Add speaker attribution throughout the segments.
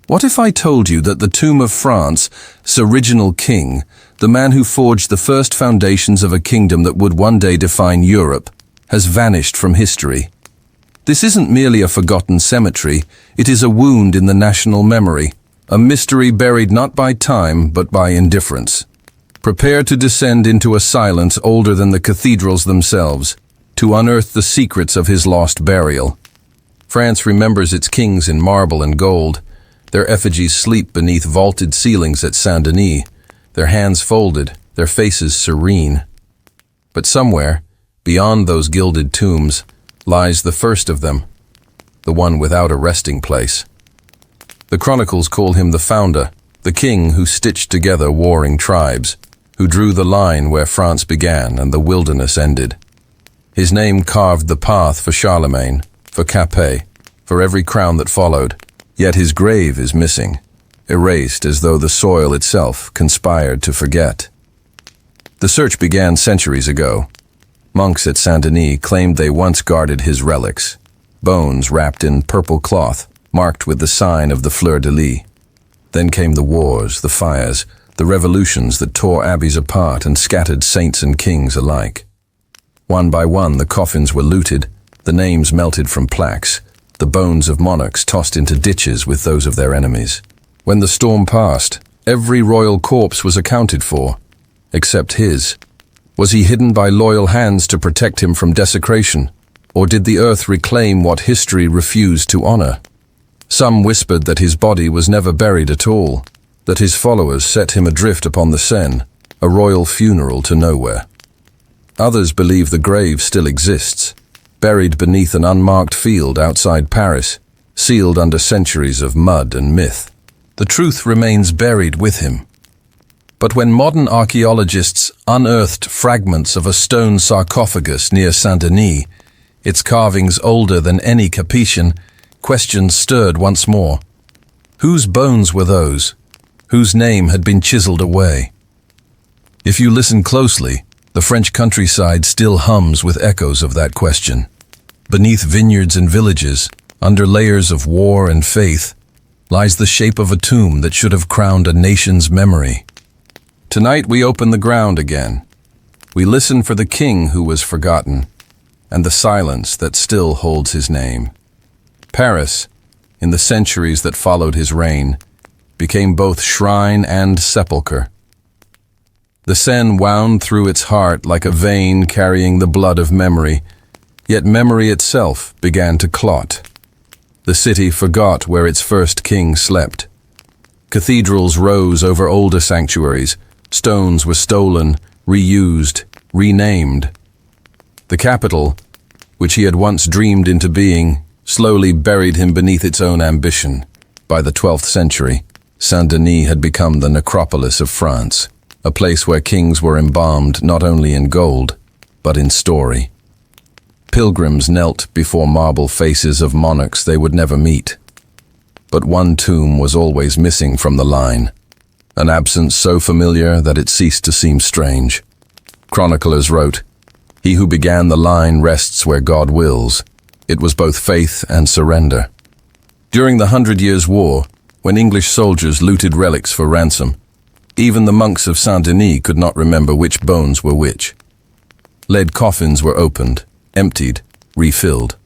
Speaker 1: What if I told you that the tomb of France's original king, the man who forged the first foundations of a kingdom that would one day define Europe, has vanished from history? This isn't merely a forgotten cemetery, it is a wound in the national memory, a mystery buried not by time but by indifference. Prepare to descend into a silence older than the cathedrals themselves, to unearth the secrets of his lost burial. France remembers its kings in marble and gold. Their effigies sleep beneath vaulted ceilings at Saint-Denis, their hands folded, their faces serene. But somewhere, beyond those gilded tombs, lies the first of them, the one without a resting place. The chronicles call him the founder, the king who stitched together warring tribes, who drew the line where France began and the wilderness ended. His name carved the path for Charlemagne, for Capet, for every crown that followed, yet his grave is missing, erased as though the soil itself conspired to forget. The search began centuries ago. Monks at Saint-Denis claimed they once guarded his relics, bones wrapped in purple cloth, marked with the sign of the fleur-de-lis. Then came the wars, the fires, the revolutions that tore abbeys apart and scattered saints and kings alike. One by one, the coffins were looted, the names melted from plaques, the bones of monarchs tossed into ditches with those of their enemies. When the storm passed, every royal corpse was accounted for, except his. Was he hidden by loyal hands to protect him from desecration, or did the earth reclaim what history refused to honor? Some whispered that his body was never buried at all, that his followers set him adrift upon the Seine, a royal funeral to nowhere. Others believe the grave still exists, buried beneath an unmarked field outside Paris, sealed under centuries of mud and myth. The truth remains buried with him. But when modern archaeologists unearthed fragments of a stone sarcophagus near Saint-Denis, its carvings older than any Capetian, questions stirred once more. Whose bones were those? Whose name had been chiseled away? If you listen closely, the French countryside still hums with echoes of that question. Beneath vineyards and villages, under layers of war and faith, lies the shape of a tomb that should have crowned a nation's memory. Tonight we open the ground again. We listen for the king who was forgotten, and the silence that still holds his name. Paris, in the centuries that followed his reign, became both shrine and sepulchre. The Seine wound through its heart like a vein carrying the blood of memory, yet memory itself began to clot. The city forgot where its first king slept. Cathedrals rose over older sanctuaries, stones were stolen, reused, renamed. The capital, which he had once dreamed into being, slowly buried him beneath its own ambition. By the 12th century, Saint-Denis had become the necropolis of France, a place where kings were embalmed not only in gold, but in story. Pilgrims knelt before marble faces of monarchs they would never meet. But one tomb was always missing from the line, an absence so familiar that it ceased to seem strange. Chroniclers wrote, "He who began the line rests where God wills." It was both faith and surrender. During the 100 Years' War, when English soldiers looted relics for ransom, even the monks of Saint-Denis could not remember which bones were which. Lead coffins were opened, emptied, refilled.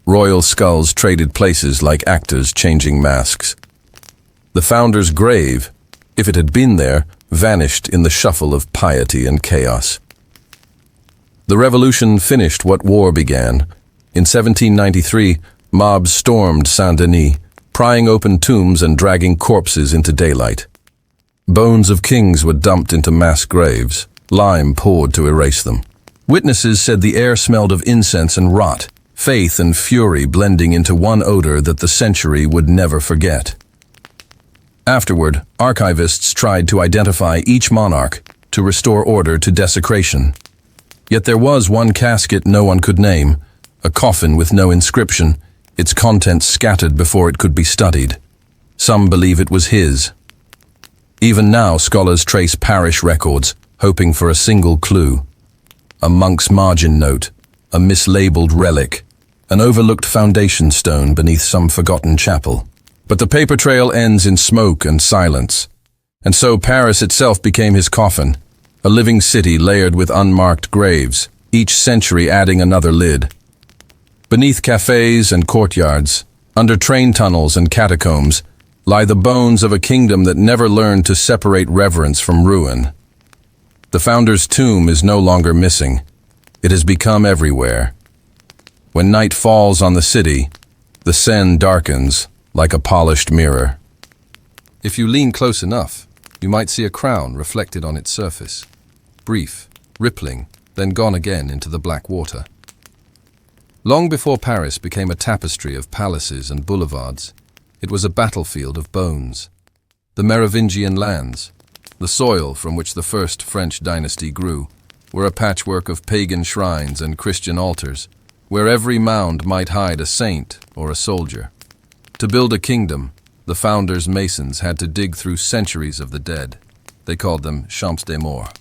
Speaker 1: Royal skulls traded places like actors changing masks. The founder's grave, if it had been there, vanished in the shuffle of piety and chaos. The revolution finished what war began. In 1793, mobs stormed Saint-Denis, prying open tombs and dragging corpses into daylight. Bones of kings were dumped into mass graves, lime poured to erase them. Witnesses said the air smelled of incense and rot, faith and fury blending into one odor that the century would never forget. Afterward, archivists tried to identify each monarch to restore order to desecration. Yet there was one casket no one could name, a coffin with no inscription, its contents scattered before it could be studied. Some believe it was his. Even now, scholars trace parish records, hoping for a single clue. A monk's margin note, a mislabeled relic, an overlooked foundation stone beneath some forgotten chapel. But the paper trail ends in smoke and silence. And so Paris itself became his coffin, a living city layered with unmarked graves, each century adding another lid. Beneath cafes and courtyards, under train tunnels and catacombs, lie the bones of a kingdom that never learned to separate reverence from ruin. The founder's tomb is no longer missing. It has become everywhere. When night falls on the city, the Seine darkens like a polished mirror. If you lean close enough, you might see a crown reflected on its surface. Brief, rippling, then gone again into the black water. Long before Paris became a tapestry of palaces and boulevards, it was a battlefield of bones. The Merovingian lands, the soil from which the first French dynasty grew, were a patchwork of pagan shrines and Christian altars, where every mound might hide a saint or a soldier. To build a kingdom, the founders' masons had to dig through centuries of the dead. They called them champs des morts,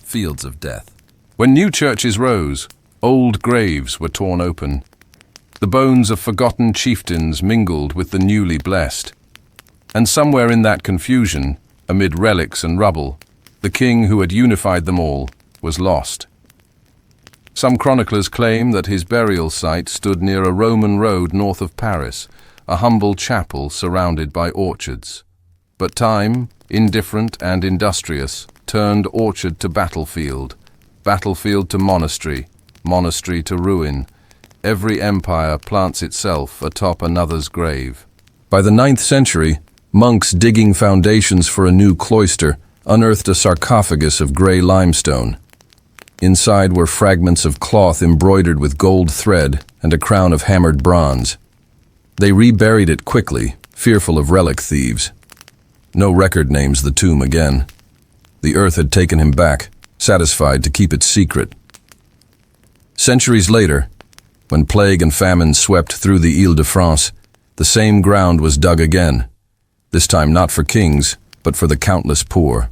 Speaker 1: fields of death. When new churches rose, old graves were torn open. The bones of forgotten chieftains mingled with the newly blessed. And somewhere in that confusion, amid relics and rubble, the king who had unified them all was lost. Some chroniclers claim that his burial site stood near a Roman road north of Paris, a humble chapel surrounded by orchards. But time, indifferent and industrious, turned orchard to battlefield, battlefield to monastery, monastery to ruin. Every empire plants itself atop another's grave. By the 9th century, monks digging foundations for a new cloister unearthed a sarcophagus of grey limestone. Inside were fragments of cloth embroidered with gold thread and a crown of hammered bronze. They reburied it quickly, fearful of relic thieves. No record names the tomb again. The earth had taken him back, satisfied to keep its secret. Centuries later, when plague and famine swept through the Île-de-France, the same ground was dug again, this time not for kings, but for the countless poor.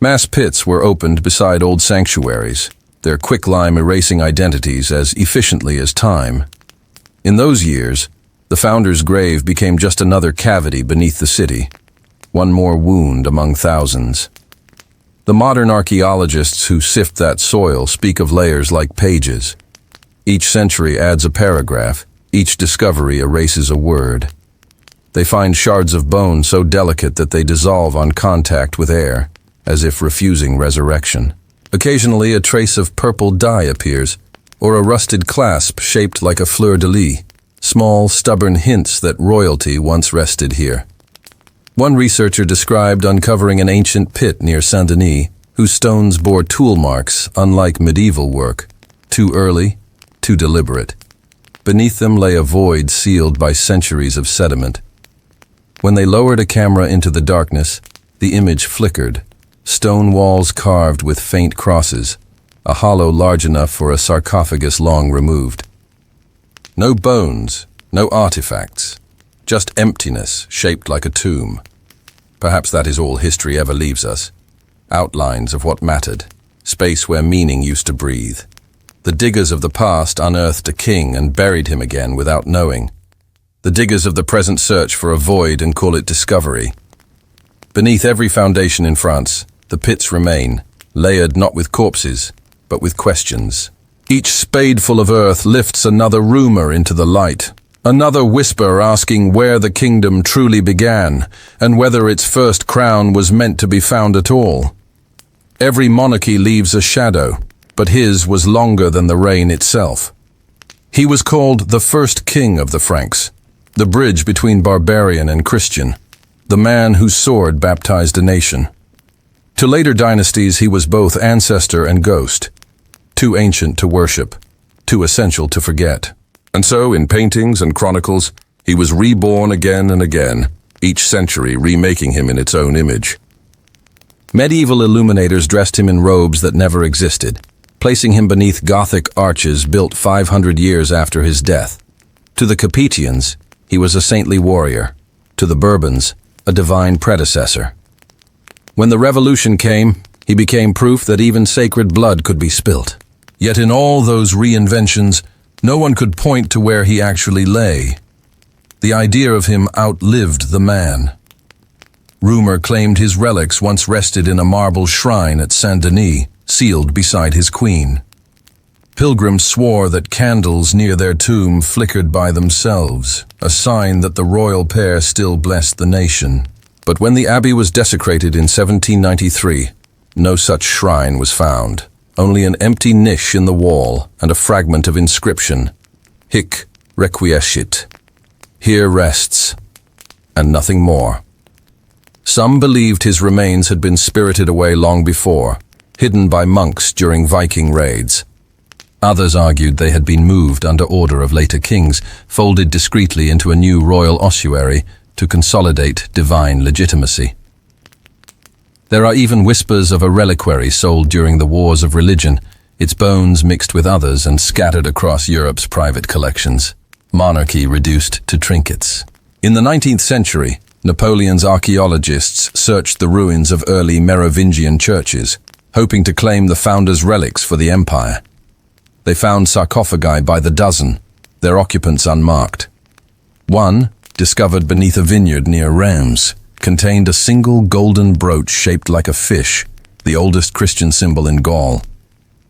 Speaker 1: Mass pits were opened beside old sanctuaries, their quicklime erasing identities as efficiently as time. In those years, the founder's grave became just another cavity beneath the city, one more wound among thousands. The modern archaeologists who sift that soil speak of layers like pages. Each century adds a paragraph, each discovery erases a word. They find shards of bone so delicate that they dissolve on contact with air, as if refusing resurrection. Occasionally a trace of purple dye appears, or a rusted clasp shaped like a fleur-de-lis, small, stubborn hints that royalty once rested here. One researcher described uncovering an ancient pit near Saint-Denis, whose stones bore tool marks unlike medieval work, too early, too deliberate. Beneath them lay a void sealed by centuries of sediment. When they lowered a camera into the darkness, the image flickered, stone walls carved with faint crosses, a hollow large enough for a sarcophagus long removed. No bones, no artifacts, just emptiness shaped like a tomb. Perhaps that is all history ever leaves us. Outlines of what mattered, space where meaning used to breathe. The diggers of the past unearthed a king and buried him again without knowing. The diggers of the present search for a void and call it discovery. Beneath every foundation in France, the pits remain, layered not with corpses, but with questions. Each spadeful of earth lifts another rumor into the light, another whisper asking where the kingdom truly began, and whether its first crown was meant to be found at all. Every monarchy leaves a shadow, but his was longer than the reign itself. He was called the first king of the Franks, the bridge between barbarian and Christian, the man whose sword baptized a nation. To later dynasties he was both ancestor and ghost, too ancient to worship, too essential to forget. And so, in paintings and chronicles, he was reborn again and again, each century remaking him in its own image. Medieval illuminators dressed him in robes that never existed, placing him beneath Gothic arches built 500 years after his death. To the Capetians, he was a saintly warrior. To the Bourbons, a divine predecessor. When the Revolution came, he became proof that even sacred blood could be spilt. Yet in all those reinventions, no one could point to where he actually lay. The idea of him outlived the man. Rumor claimed his relics once rested in a marble shrine at Saint-Denis, sealed beside his queen. Pilgrims swore that candles near their tomb flickered by themselves, a sign that the royal pair still blessed the nation. But when the abbey was desecrated in 1793, no such shrine was found. Only an empty niche in the wall and a fragment of inscription, Hic requiescit, here rests, and nothing more. Some believed his remains had been spirited away long before, hidden by monks during Viking raids. Others argued they had been moved under order of later kings, folded discreetly into a new royal ossuary to consolidate divine legitimacy. There are even whispers of a reliquary sold during the wars of religion, its bones mixed with others and scattered across Europe's private collections. Monarchy reduced to trinkets. In the 19th century, Napoleon's archaeologists searched the ruins of early Merovingian churches, hoping to claim the founders' relics for the empire. They found sarcophagi by the dozen, their occupants unmarked. One, discovered beneath a vineyard near Reims, contained a single golden brooch shaped like a fish, the oldest Christian symbol in Gaul.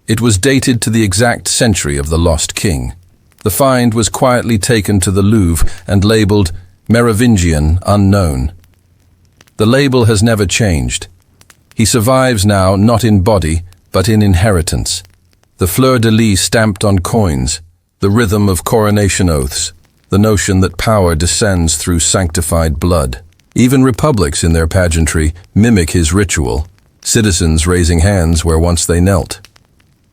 Speaker 1: It was dated to the exact century of the lost king. The find was quietly taken to the Louvre and labeled Merovingian unknown. The label has never changed. He survives now not in body, but in inheritance. The fleur-de-lis stamped on coins, the rhythm of coronation oaths, the notion that power descends through sanctified blood. Even republics in their pageantry mimic his ritual, citizens raising hands where once they knelt.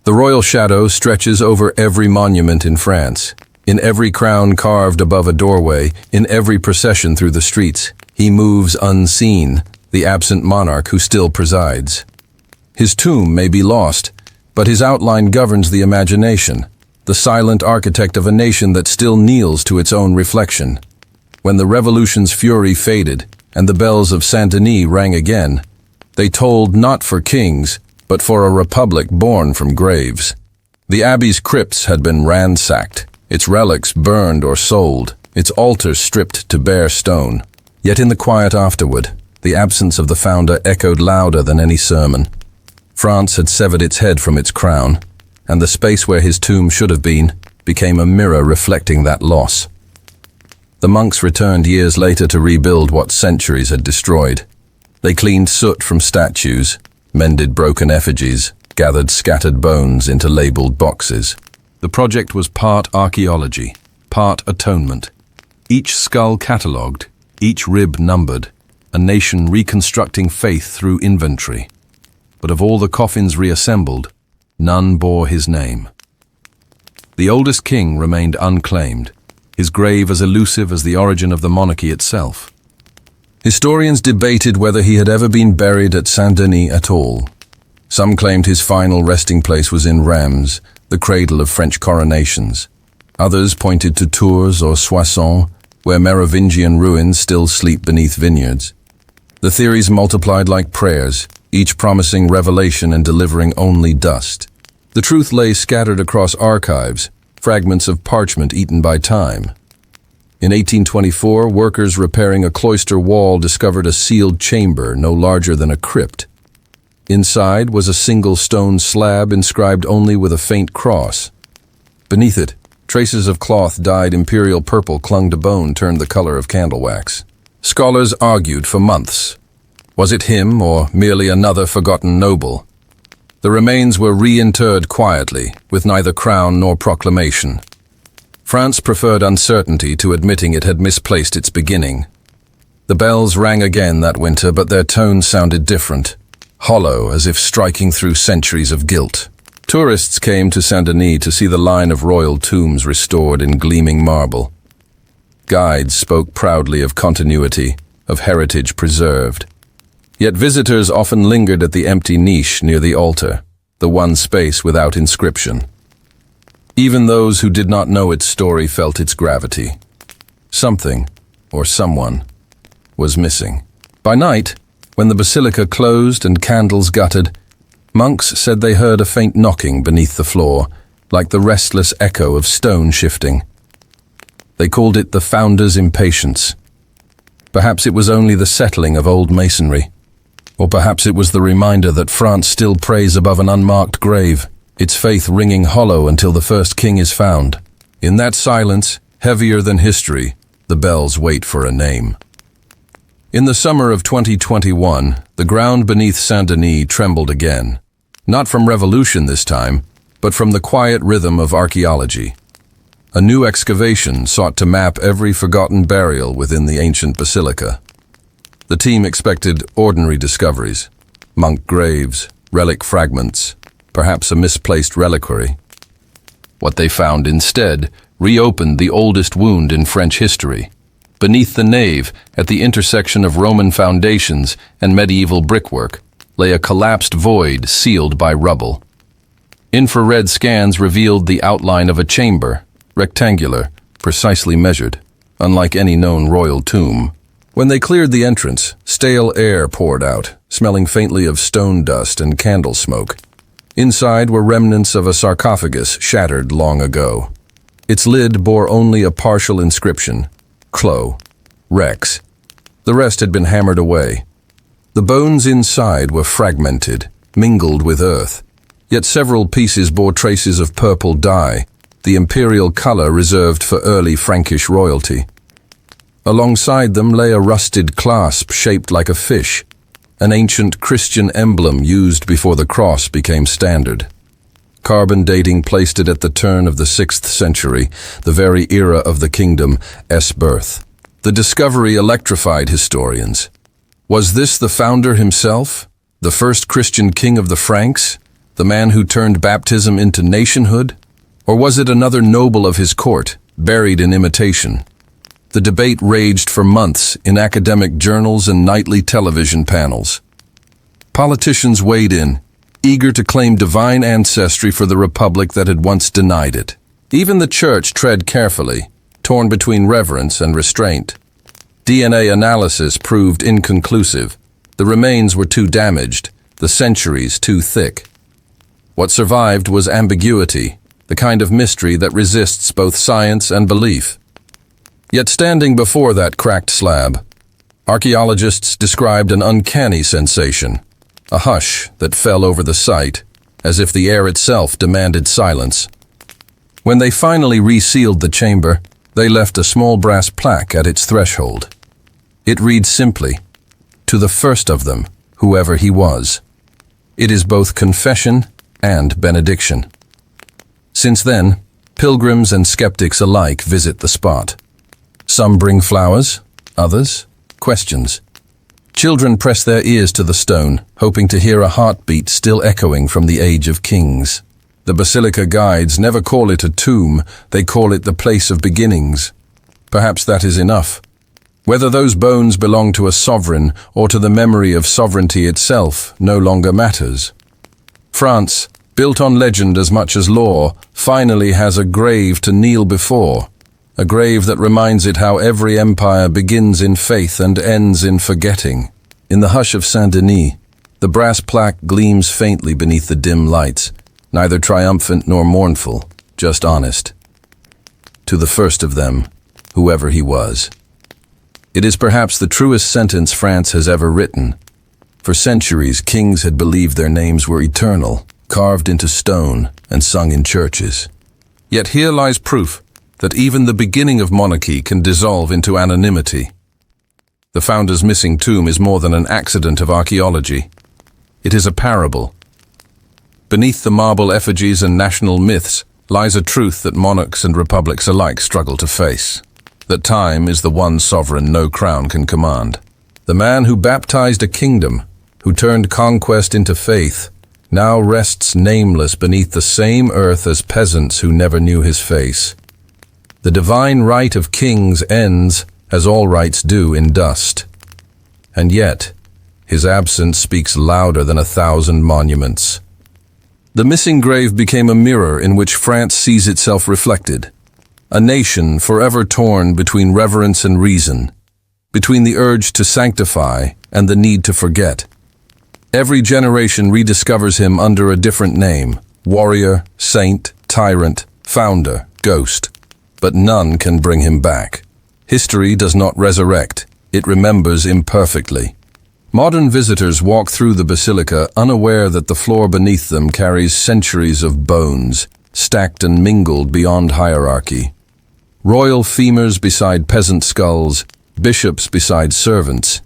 Speaker 1: The royal shadow stretches over every monument in France, in every crown carved above a doorway, in every procession through the streets. He moves unseen, the absent monarch who still presides. His tomb may be lost, but his outline governs the imagination, the silent architect of a nation that still kneels to its own reflection. When the revolution's fury faded and the bells of Saint-Denis rang again, they tolled not for kings, but for a republic born from graves. The abbey's crypts had been ransacked, its relics burned or sold, its altars stripped to bare stone. Yet in the quiet afterward, the absence of the founder echoed louder than any sermon. France had severed its head from its crown, and the space where his tomb should have been became a mirror reflecting that loss. The monks returned years later to rebuild what centuries had destroyed. They cleaned soot from statues, mended broken effigies, gathered scattered bones into labeled boxes. The project was part archaeology, part atonement. Each skull catalogued, each rib numbered, a nation reconstructing faith through inventory. But of all the coffins reassembled, none bore his name. The oldest king remained unclaimed, his grave as elusive as the origin of the monarchy itself. Historians debated whether he had ever been buried at Saint-Denis at all. Some claimed his final resting place was in Reims, the cradle of French coronations. Others pointed to Tours or Soissons, where Merovingian ruins still sleep beneath vineyards. The theories multiplied like prayers, each promising revelation and delivering only dust. The truth lay scattered across archives, fragments of parchment eaten by time. In 1824, workers repairing a cloister wall discovered a sealed chamber no larger than a crypt. Inside was a single stone slab inscribed only with a faint cross. Beneath it, traces of cloth dyed imperial purple clung to bone turned the color of candle wax. Scholars argued for months. Was it him or merely another forgotten noble? The remains were reinterred quietly, with neither crown nor proclamation. France preferred uncertainty to admitting it had misplaced its beginning. The bells rang again that winter, but their tone sounded different, hollow as if striking through centuries of guilt. Tourists came to Saint-Denis to see the line of royal tombs restored in gleaming marble. Guides spoke proudly of continuity, of heritage preserved. Yet visitors often lingered at the empty niche near the altar, the one space without inscription. Even those who did not know its story felt its gravity. Something, or someone, was missing. By night, when the basilica closed and candles guttered, monks said they heard a faint knocking beneath the floor, like the restless echo of stone shifting. They called it the founder's impatience. Perhaps it was only the settling of old masonry. Or perhaps it was the reminder that France still prays above an unmarked grave, its faith ringing hollow until the first king is found. In that silence, heavier than history, the bells wait for a name. In the summer of 2021, the ground beneath Saint-Denis trembled again. Not from revolution this time, but from the quiet rhythm of archaeology. A new excavation sought to map every forgotten burial within the ancient basilica. The team expected ordinary discoveries, monk graves, relic fragments, perhaps a misplaced reliquary. What they found instead reopened the oldest wound in French history. Beneath the nave, at the intersection of Roman foundations and medieval brickwork, lay a collapsed void sealed by rubble. Infrared scans revealed the outline of a chamber, rectangular, precisely measured, unlike any known royal tomb. When they cleared the entrance, stale air poured out, smelling faintly of stone dust and candle smoke. Inside were remnants of a sarcophagus shattered long ago. Its lid bore only a partial inscription, Clo, Rex. The rest had been hammered away. The bones inside were fragmented, mingled with earth, yet several pieces bore traces of purple dye, the imperial color reserved for early Frankish royalty. Alongside them lay a rusted clasp shaped like a fish, an ancient Christian emblem used before the cross became standard. Carbon dating placed it at the turn of the 6th century, the very era of the kingdom's birth. The discovery electrified historians. Was this the founder himself, the first Christian king of the Franks, the man who turned baptism into nationhood? Or was it another noble of his court, buried in imitation? The debate raged for months in academic journals and nightly television panels. Politicians weighed in, eager to claim divine ancestry for the republic that had once denied it. Even the church tread carefully, torn between reverence and restraint. DNA analysis proved inconclusive. The remains were too damaged, the centuries too thick. What survived was ambiguity, the kind of mystery that resists both science and belief. Yet standing before that cracked slab, archaeologists described an uncanny sensation, a hush that fell over the site, as if the air itself demanded silence. When they finally resealed the chamber, they left a small brass plaque at its threshold. It reads simply, "To the first of them, whoever he was." It is both confession and benediction. Since then, pilgrims and skeptics alike visit the spot. Some bring flowers, others, questions. Children press their ears to the stone, hoping to hear a heartbeat still echoing from the Age of Kings. The Basilica guides never call it a tomb, they call it the place of beginnings. Perhaps that is enough. Whether those bones belong to a sovereign or to the memory of sovereignty itself no longer matters. France, built on legend as much as law, finally has a grave to kneel before. A grave that reminds it how every empire begins in faith and ends in forgetting. In the hush of Saint-Denis, the brass plaque gleams faintly beneath the dim lights, neither triumphant nor mournful, just honest. To the first of them, whoever he was. It is perhaps the truest sentence France has ever written. For centuries, kings had believed their names were eternal, carved into stone and sung in churches. Yet here lies proof that even the beginning of monarchy can dissolve into anonymity. The founder's missing tomb is more than an accident of archaeology. It is a parable. Beneath the marble effigies and national myths lies a truth that monarchs and republics alike struggle to face. That time is the one sovereign no crown can command. The man who baptized a kingdom, who turned conquest into faith, now rests nameless beneath the same earth as peasants who never knew his face. The divine right of kings ends, as all rights do, in dust. And yet, his absence speaks louder than 1,000 monuments. The missing grave became a mirror in which France sees itself reflected. A nation forever torn between reverence and reason, between the urge to sanctify and the need to forget. Every generation rediscovers him under a different name: warrior, saint, tyrant, founder, ghost. but none can bring him back. History does not resurrect, it remembers imperfectly. Modern visitors walk through the basilica unaware that the floor beneath them carries centuries of bones, stacked and mingled beyond hierarchy. Royal femurs beside peasant skulls, bishops beside servants.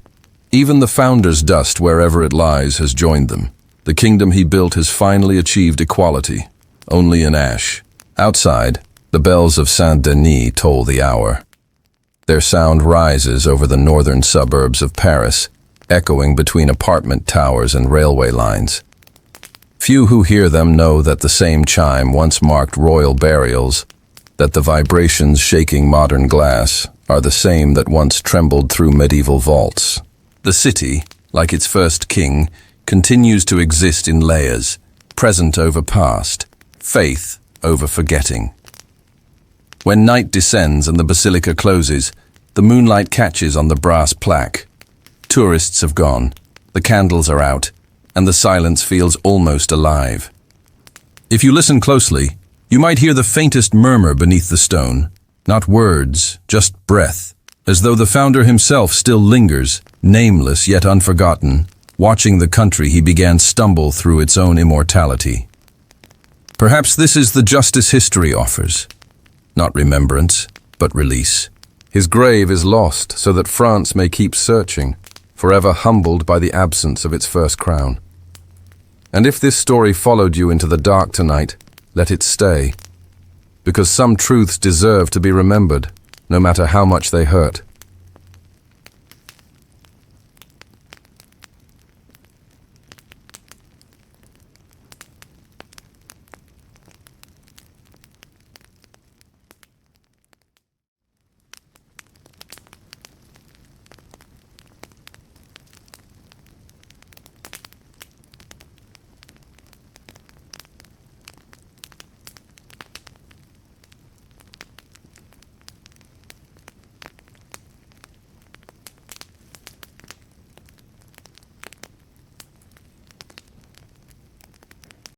Speaker 1: Even the founder's dust, wherever it lies, has joined them. The kingdom he built has finally achieved equality, only in ash. Outside, the bells of Saint-Denis toll the hour. Their sound rises over the northern suburbs of Paris, echoing between apartment towers and railway lines. Few who hear them know that the same chime once marked royal burials, that the vibrations shaking modern glass are the same that once trembled through medieval vaults. The city, like its first king, continues to exist in layers, present over past, faith over forgetting. When night descends and the basilica closes, the moonlight catches on the brass plaque. Tourists have gone, the candles are out, and the silence feels almost alive. If you listen closely, you might hear the faintest murmur beneath the stone, not words, just breath, as though the founder himself still lingers, nameless yet unforgotten, watching the country he began stumble through its own immortality. Perhaps this is the justice history offers. Not remembrance, but release. His grave is lost so that France may keep searching, forever humbled by the absence of its first crown. And if this story followed you into the dark tonight, let it stay. Because some truths deserve to be remembered, no matter how much they hurt.